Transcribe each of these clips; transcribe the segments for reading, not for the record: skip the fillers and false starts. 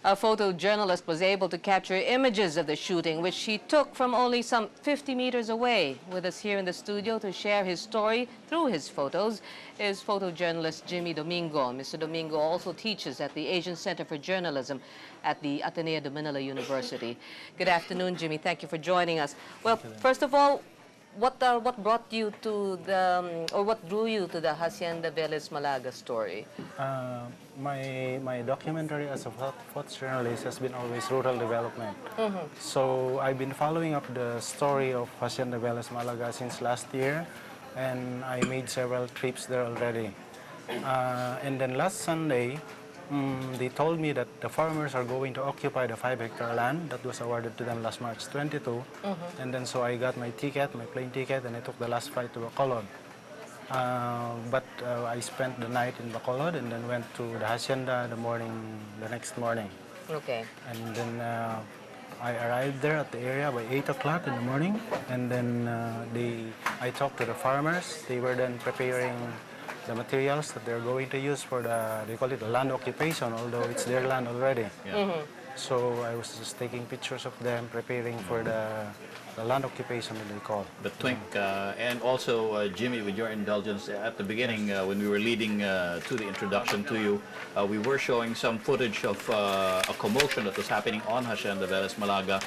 A photojournalist was able to capture images of the shooting, which he took from only some 50 meters away. With us here in the studio to share his story through his photos is photojournalist Jimmy Domingo. Mr. Domingo also teaches at the Asian Center for Journalism at the Ateneo de Manila University. Good afternoon, Jimmy. Thank you for joining us. Well, first of all, what brought you to the, or what drew you to the Hacienda Velez Malaga story? My documentary as a photojournalist has been always rural development. So I've been following up the story of Hacienda Velez Malaga since last year, and I made several trips there already. And then last Sunday, they told me that the farmers are going to occupy the 5-hectare land that was awarded to them last March 22. And then so I got my ticket, my plane ticket, and I took the last flight to Bacolod. But I spent the night in Bacolod and then went to the Hacienda the next morning. Okay. And then I arrived there at the area by 8 o'clock in the morning, and then I talked to the farmers. They were then preparing the materials that they're going to use for they call it the land occupation, although it's their land already. So I was just taking pictures of them preparing for the land occupation that they call. The twink, and also Jimmy, with your indulgence, at the beginning when we were leading to the introduction to you, we were showing some footage of a commotion that was happening on Hacienda Velez Malaga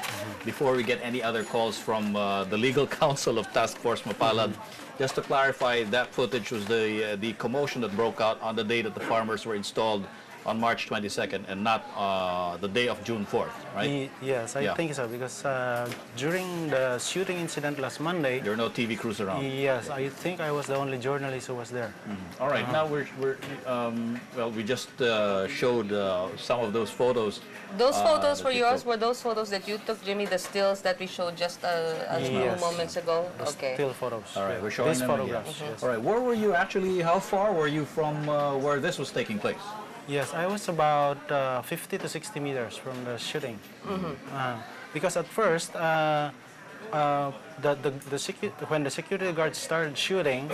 before we get any other calls from the legal counsel of Task Force Mapalad. Just to clarify, that footage was the commotion that broke out on the day that the farmers were installed on March 22nd and not the day of June 4th, right? Yes, I think so, because during the shooting incident last Monday, there were no TV crews around. Yes, I think I was the only journalist who was there. All right, now well, we just showed some of those photos. Those photos were yours? Were those photos that you took, Jimmy, the stills that we showed just a few moments ago? Okay. Still photos. All right, we're showing these them photographs. Yes. Yes. All right, where were you actually, how far were you from where this was taking place? Yes, I was about 50 to 60 meters from the shooting. Because at first, when the security guards started shooting,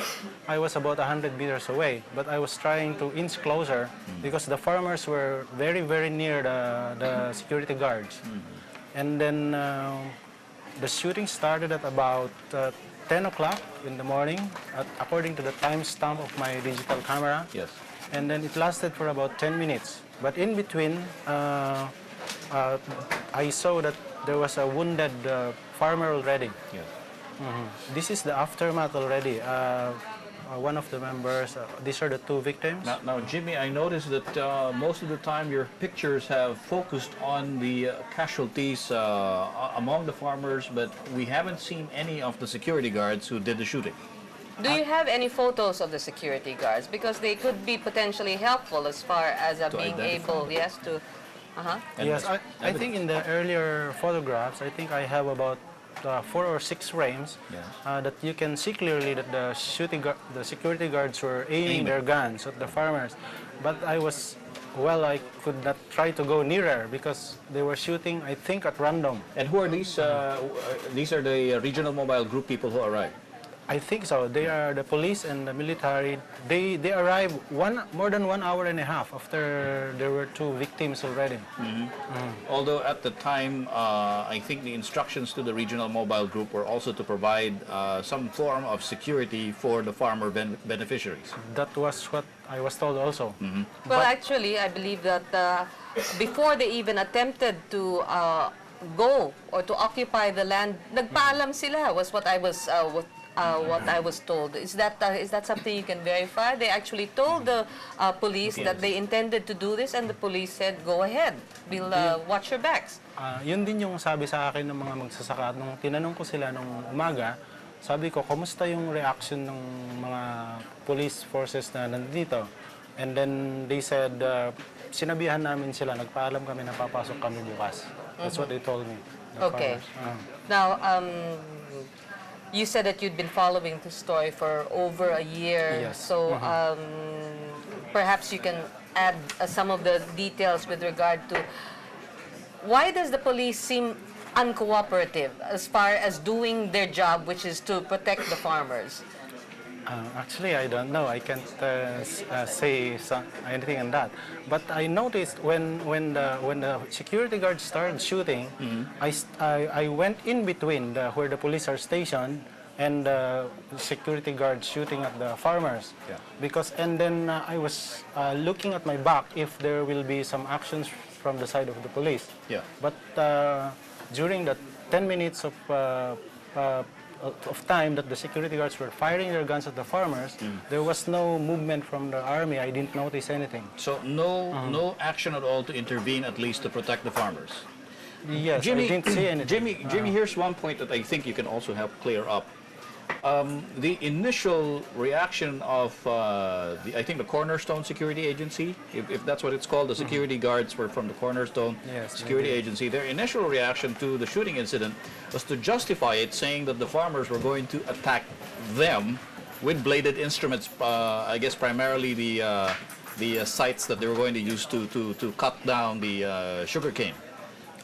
I was about 100 meters away. But I was trying to inch closer because the farmers were very, very near the security guards. And then the shooting started at about 10 o'clock in the morning, according to the timestamp of my digital camera. Yes. And then it lasted for about 10 minutes. But in between, I saw that there was a wounded farmer already. Yes. This is the aftermath already. One of the members, these are the two victims. Now, Jimmy, I noticed that most of the time your pictures have focused on the casualties among the farmers, but we haven't seen any of the security guards who did the shooting. Do you have any photos of the security guards? Because they could be potentially helpful as far as being able, yes, to... Yes, I think in the earlier photographs, I think I have about 4 or 6 frames that you can see clearly that the security guards were aiming their guns at the farmers. But I could not try to go nearer because they were shooting, I think, at random. And who are these? These are the regional mobile group people who arrived? I think so. They are the police and the military. They arrived more than 1 hour and a half after there were 2 victims already. Although at the time, I think the instructions to the regional mobile group were also to provide some form of security for the farmer beneficiaries. That was what I was told also. Well, actually, I believe that before they even attempted to go or to occupy the land, nagpaalam sila was what I was told. Is that something you can verify? They actually told the police that they intended to do this, and the police said, "Go ahead, we'll watch your backs." Yun din yung sabi sa akin ng mga magsasaka. Nung tinanong ko sila nung umaga, sabi ko, kumusta yung reaction ng mga police forces na nandito? And then they said, sinabihan namin sila, nagpaalam kami na papasok kami bukas. That's what they told me. Okay. Now, you said that you'd been following the story for over a year. Yes. So perhaps you can add some of the details with regard to why does the police seem uncooperative as far as doing their job, which is to protect the farmers? Actually, I don't know. I can't say anything on that. But I noticed when the security guards started shooting, I went in between where the police are stationed and the security guards shooting at the farmers. Yeah. And then I was looking at my back if there will be some actions from the side of the police. Yeah. But during the 10 minutes of time that the security guards were firing their guns at the farmers, there was no movement from the army. I didn't notice anything. So no action at all to intervene, at least to protect the farmers. Yes, Jimmy, I didn't see anything. Jimmy, here's one point that I think you can also help clear up. The initial reaction of, I think, the Cornerstone Security Agency, if that's what it's called, the security guards were from the Cornerstone Security Agency. Their initial reaction to the shooting incident was to justify it, saying that the farmers were going to attack them with bladed instruments, I guess primarily the sites that they were going to use to cut down the sugarcane.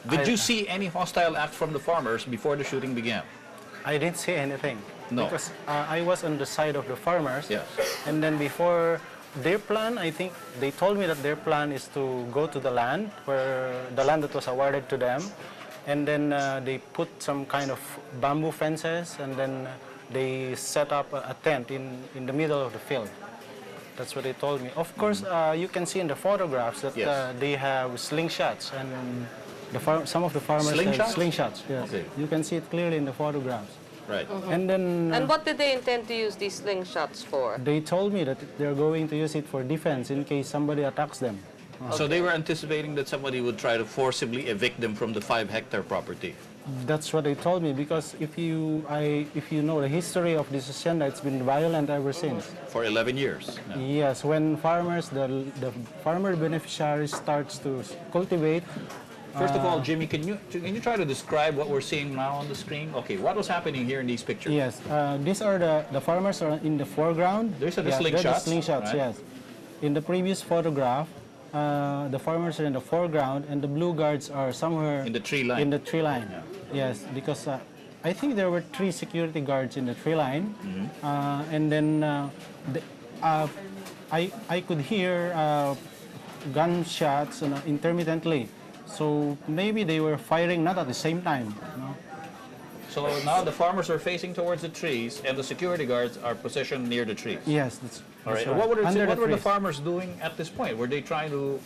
Did you see any hostile act from the farmers before the shooting began? I didn't see anything. No. Because I was on the side of the farmers. Yes. And then before their plan, I think they told me that their plan is to go to the land, the land that was awarded to them. And then they put some kind of bamboo fences, and then they set up a tent in the middle of the field. That's what they told me. Of course, you can see in the photographs that they have slingshots, and some of the farmers have slingshots. Yes. Okay. You can see it clearly in the photographs. Right. And then And what did they intend to use these slingshots for? they told me that they're going to use it for defense in case somebody attacks them. So they were anticipating that somebody would try to forcibly evict them from the 5-hectare property. That's what they told me, because if you know the history of this hacienda, it's been violent ever since. For 11 years. Yeah. Yes, when the farmer beneficiaries starts to cultivate. First of all, Jimmy, can you try to describe what we're seeing now on the screen? Okay, what was happening here in these pictures? Yes, these are the farmers are in the foreground. These are the they're slingshots, the slingshots, right? yes. In the previous photograph, the farmers are in the foreground and the blue guards are somewhere In the tree line. In the tree line, yes, because I think there were 3 security guards in the tree line, and then I could hear gunshots intermittently. So maybe they were firing not at the same time. So now the farmers are facing towards the trees, and the security guards are positioned near the trees. Yes, All right. right. What were Under the trees. farmers doing at this point? Were they trying to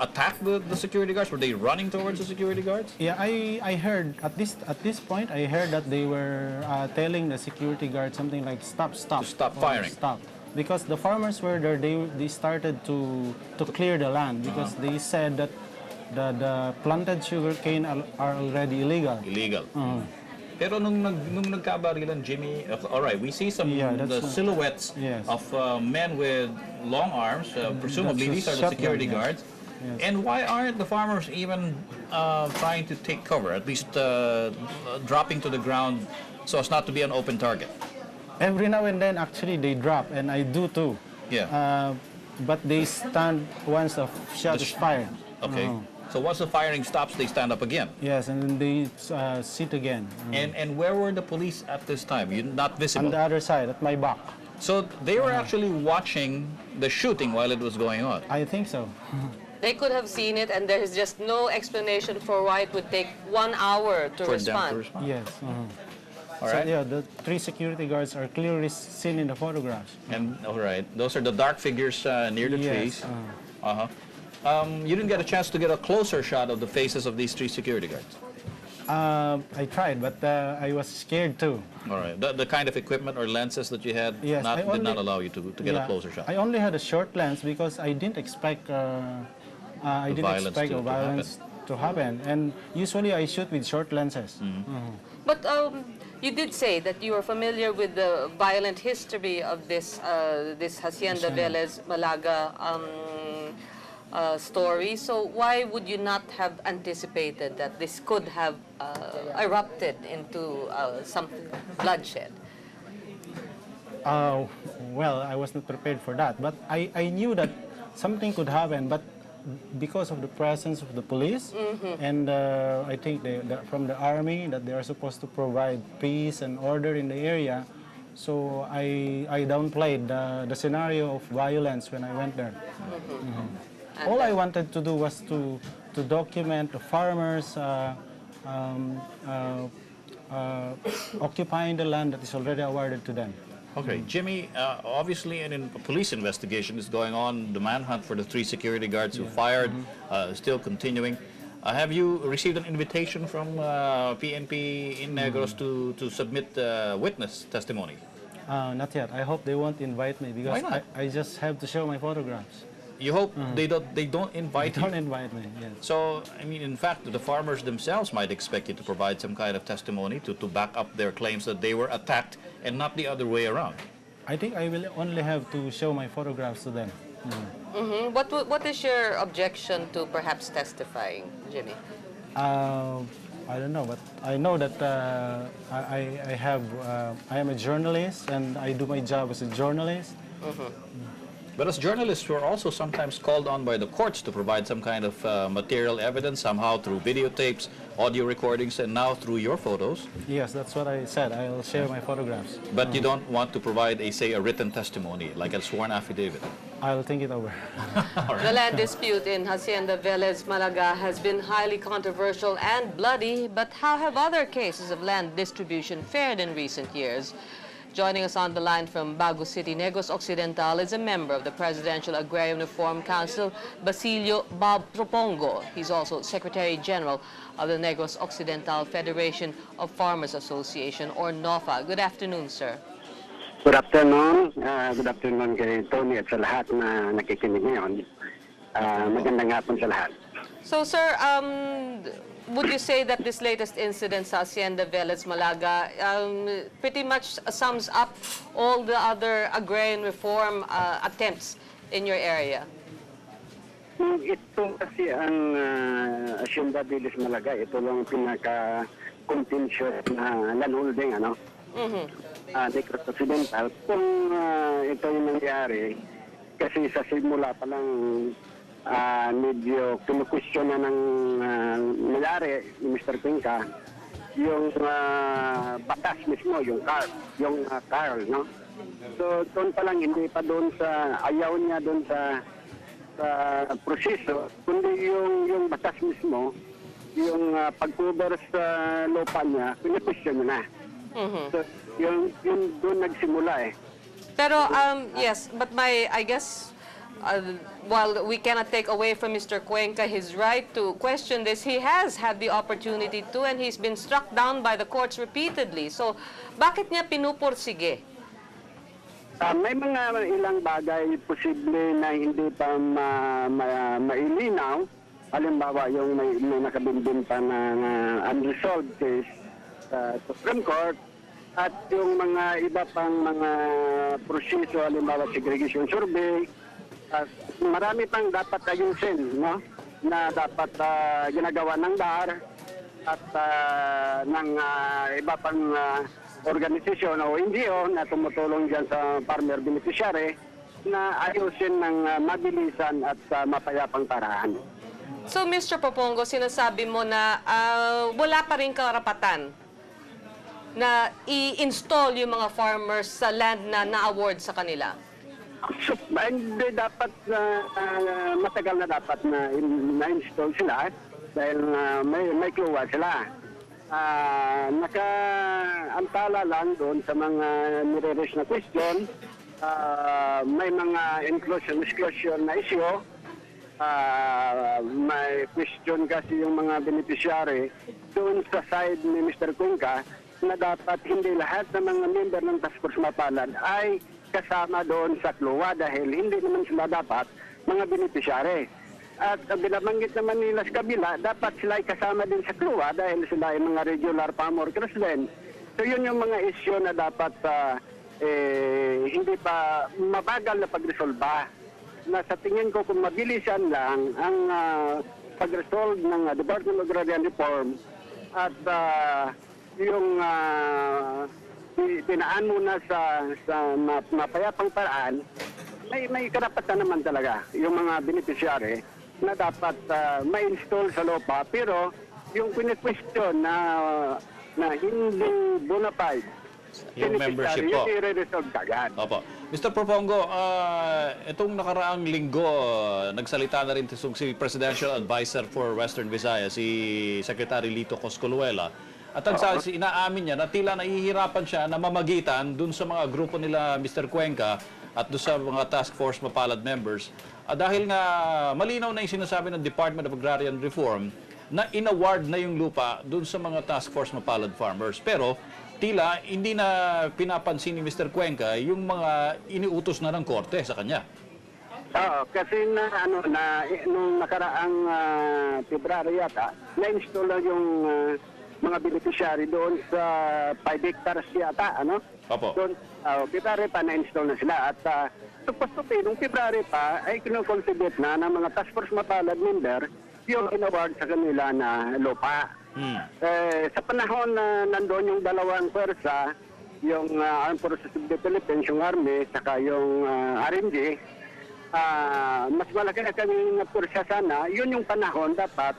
attack the security guards? Were they running towards the security guards? Yeah, I heard at this point I heard that they were telling the security guard something like stop. To stop or firing. Stop. Because the farmers were there, they started to clear the land because they said that the planted sugarcane are already illegal. Illegal. Pero nung nagkabarilan, Jimmy, all right, we see some the silhouettes of men with long arms. Presumably these are the security guards. Yes. And why aren't the farmers even trying to take cover, at least dropping to the ground so as not to be an open target? Every now and then, actually, they drop, and I do too. Yeah. But they stand once the shot is fired. Okay. So once the firing stops, they stand up again. Yes, and then they sit again. And where were the police at this time? You're not visible. On the other side, at my back. So they were actually watching the shooting while it was going on. I think so. They could have seen it, and there is just no explanation for why it would take 1 hour to For them to respond. respond. Yes. All So right. yeah, the 3 security guards are clearly seen in the photographs. And all right, those are the dark figures near the trees. Yes. You didn't get a chance to get a closer shot of the faces of these 3 security guards. I tried, but I was scared too. All right, the kind of equipment or lenses that you had Yes, did not allow you to get a closer shot. I only had a short lens because I didn't expect violence to happen. And usually I shoot with short lenses. But you did say that you are familiar with the violent history of this Hacienda Velez Malaga story. So why would you not have anticipated that this could have erupted into some bloodshed? Well, I was not prepared for that, but I knew that something could happen, but because of the presence of the police and I think from the army that they are supposed to provide peace and order in the area, So I downplayed the scenario of violence when I went there. All I wanted to do was to document the farmers occupying the land that is already awarded to them. Okay, Jimmy, obviously a police investigation is going on. The manhunt for the 3 security guards who fired is still continuing. Have you received an invitation from PNP in Negros to submit witness testimony? Not yet. I hope they won't invite me because Why not? I just have to show my photographs. You hope they don't invite They don't you? invite me, yes. So, I mean, in fact, the farmers themselves might expect you to provide some kind of testimony to back up their claims that they were attacked and not the other way around. I think I will only have to show my photographs to them. What is your objection to perhaps testifying, Jimmy? I don't know, but I know that I am a journalist and I do my job as a journalist. But as journalists, we're also sometimes called on by the courts to provide some kind of material evidence, somehow through videotapes, audio recordings, and now through your photos. Yes, that's what I said. I'll share my photographs. But you don't want to provide, a written testimony, like a sworn affidavit. I'll think it over. The land dispute in Hacienda Velez Malaga has been highly controversial and bloody, but how have other cases of land distribution fared in recent years? Joining us on the line from Bago City, Negros Occidental, is a member of the Presidential Agrarian Reform Council, Basilio Bob Propongo. He's also Secretary General of the Negros Occidental Federation of Farmers Association, or NOFA. Good afternoon, sir. Good afternoon. Good afternoon kay Tony at sa lahat na nakikinig ngayon. Magandang hapon sa lahat. So, sir, would you say that this latest incident sa Hacienda Velez Malaga pretty much sums up all the other agrarian reform attempts in your area? Ito kasi ang Hacienda Velez Malaga, ito lang pinaka-contentious na landholding, Negros Occidental. Kung ito yung nangyari, kasi sa simula pa lang medyo kinukwestiyon na ng nangyari ni Mr. Pinka yung batas mismo, yung Carl, no? So doon pa lang, hindi pa doon sa ayaw niya doon sa proseso, kundi yung batas mismo, yung pag-cover sa lupa niya, kinukwestiyon na. So yung doon nagsimula eh. Pero, yes, but I guess, while we cannot take away from Mr. Cuenca his right to question this, he has had the opportunity to, and he's been struck down by the courts repeatedly. So, bakit niya pinupursige? May mga ilang bagay posible na hindi pa mailinaw. Halimbawa, yung may nakabimbing pa na unresolved case sa Supreme Court, at yung mga iba pang mga proseso, halimbawa segregation survey, marami pang dapat ayusin, no? Na dapat ginagawa ng DAR at ng iba pang organisasyon o NGO na tumutulong dyan sa farmer beneficiary na ayusin ng mabilisan at mapayapang paraan. So, Mr. Popongo, sinasabi mo na wala pa rin karapatan na i-install yung mga farmers sa land na na-award sa kanila? So, hindi dapat matagal na dapat na-install sila dahil may kluwa sila. Nakaantala lang doon sa mga nire-raise na question, may mga inclusion na issue, may question kasi yung mga beneficiary doon sa side ni Mr. Cuenca na dapat hindi lahat ng mga member ng task force mapalad ay kasama doon sa kluwa dahil hindi naman sila dapat mga beneficiary. At binabanggit naman nila sa kabila, dapat sila ay kasama din sa kluwa dahil sila ay mga regular farm workers din. So yun yung mga issue na dapat hindi pa mabagal na pagresolba. Na sa tingin ko kung mabilisan lang ang pag-resolve ng Department of Agrarian Reform at yung tinaan muna sa mapayapang paraan, may karapatan naman talaga yung mga beneficiary na dapat ma-install sa lupa. Pero yung question na hindi bona fide Yung membership po. Yun i-resolve agad. Opo. Mr. Propongo, itong nakaraang linggo, nagsalita na rin si Presidential Advisor for Western Visayas, si Secretary Lito Coscoluela. At ang inaamin niya na tila nahihirapan siya na mamagitan dun sa mga grupo nila Mr. Cuenca at dun sa mga task force mapalad members. Dahil nga malinaw na yung sinasabi ng Department of Agrarian Reform na inaward na yung lupa dun sa mga task force mapalad farmers. Pero tila hindi na pinapansin ni Mr. Cuenca yung mga iniutos na ng korte sa kanya. Oo, kasi nung nakaraang February yata, na-install na yung mga beneficiary doon sa 5 hectares yata, ano? Opo. Doon, February pa na-install na sila at supposed to be, nung February pa ay kinukontribute na ng mga task force mapalad member yung inaward sa kanila na lupa. Sa panahon na nandoon yung dalawang pwersa, yung Armed Forces of the Philippines, yung Army, saka yung RMG, mas malaki na kaming pwersa sana, yun yung panahon dapat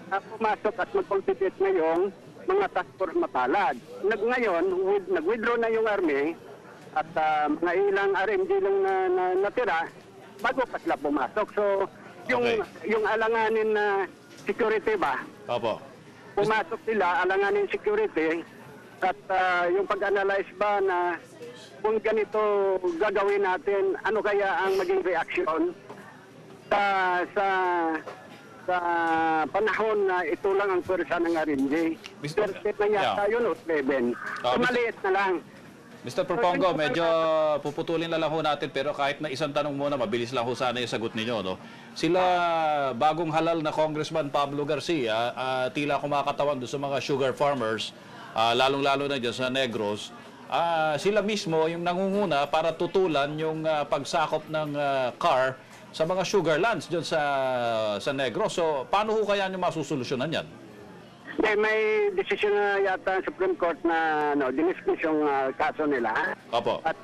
pumasok at mag-contribute na yung mga task force mapalad. Ngayon, nag-withdraw na yung Army at mga ilang RMG lang na natira bago pa sila pumasok. So, yung alanganin na security ba? Opo. Pumasok sila, alanganin security at yung pag-analyze ba na kung ganito gagawin natin, ano kaya ang maging reaction sa panahon na ito lang ang pwersa ng RMJ. Percent na yata yun o 7. Maliit na lang. Mr. Propongo, medyo puputulin na lang ho natin pero kahit na isang tanong muna, mabilis lang ho sana yung sagot ninyo. No? Sila bagong halal na Congressman Pablo Garcia, tila kumakatawan doon sa mga sugar farmers, lalong-lalo na dyan sa Negros. Sila mismo yung nangunguna para tutulan yung pagsakop ng CAR sa mga sugar lands dyan sa Negros. So, paano ho kaya nyo masusolusyonan yan? May decision na yata sa Supreme Court na dinismiss yung kaso nila. Opo. At,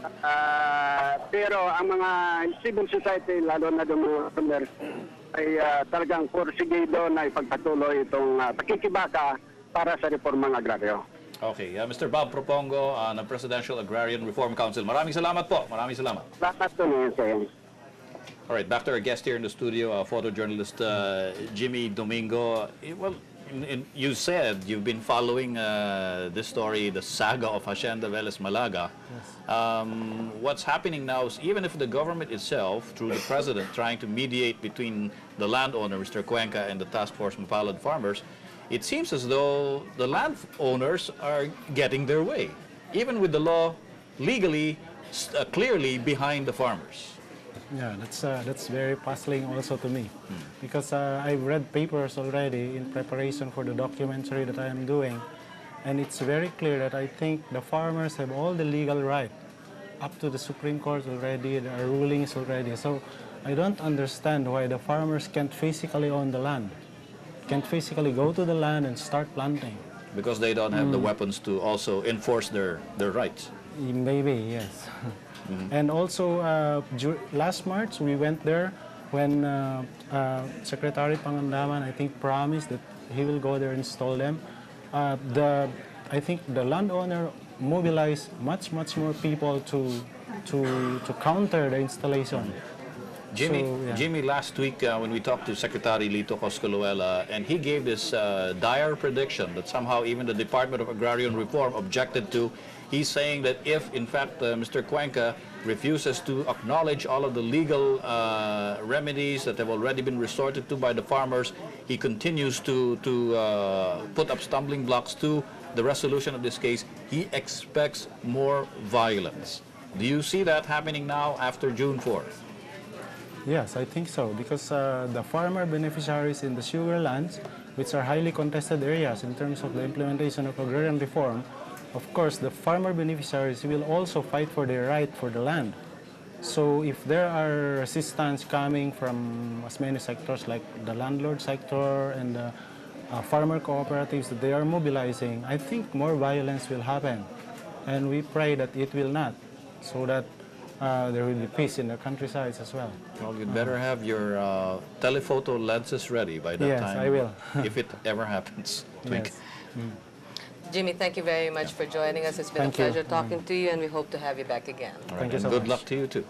pero ang mga civil society, lalo na yung mga farmers, ay talagang porsigido na ipagpatuloy itong pakikibaka para sa reformang agraryo. Okay. Mr. Bob Propongo ng Presidential Agrarian Reform Council. Maraming salamat po. Maraming salamat. Salamat po niyo. All right. Back to our guest here in the studio, photojournalist Jimmy Domingo. Well, you said you've been following this story, the saga of Hacienda Velez Malaga. Yes. What's happening now is even if the government itself, through the president, trying to mediate between the landowner, Mr. Cuenca, and the task force Mapalad farmers, it seems as though the landowners are getting their way, even with the law legally clearly behind the farmers. Yeah, that's very puzzling also to me, because I've read papers already in preparation for the documentary that I am doing, and it's very clear that I think the farmers have all the legal right up to the Supreme Court already. There are rulings already. So I don't understand why the farmers can't physically own the land, can't physically go to the land and start planting. Because they don't have the weapons to also enforce their rights. Maybe, yes. And also, last March, we went there when Secretary Pangandaman, I think, promised that he will go there and install them. I think the landowner mobilized much more people to counter the installation. Jimmy, last week when we talked to Secretary Lito Coscoluela, and he gave this dire prediction that somehow even the Department of Agrarian Reform objected to. He's saying that if, in fact, Mr. Cuenca refuses to acknowledge all of the legal remedies that have already been resorted to by the farmers, he continues to put up stumbling blocks to the resolution of this case. He expects more violence. Do you see that happening now after June 4th? Yes, I think so, because the farmer beneficiaries in the sugar lands, which are highly contested areas in terms of the implementation of agrarian reform, of course, the farmer beneficiaries will also fight for their right for the land. So if there are resistance coming from as many sectors like the landlord sector and the farmer cooperatives that they are mobilizing, I think more violence will happen. And we pray that it will not, so that there will be peace in the countrysides as well. Well, you'd better have your telephoto lenses ready by that time. Yes, I will. If it ever happens. Yes. Jimmy, thank you very much for joining us. It's been Thank a you. pleasure talking to you, and we hope to have you back again. All right, Thank you and so good much. luck to you too.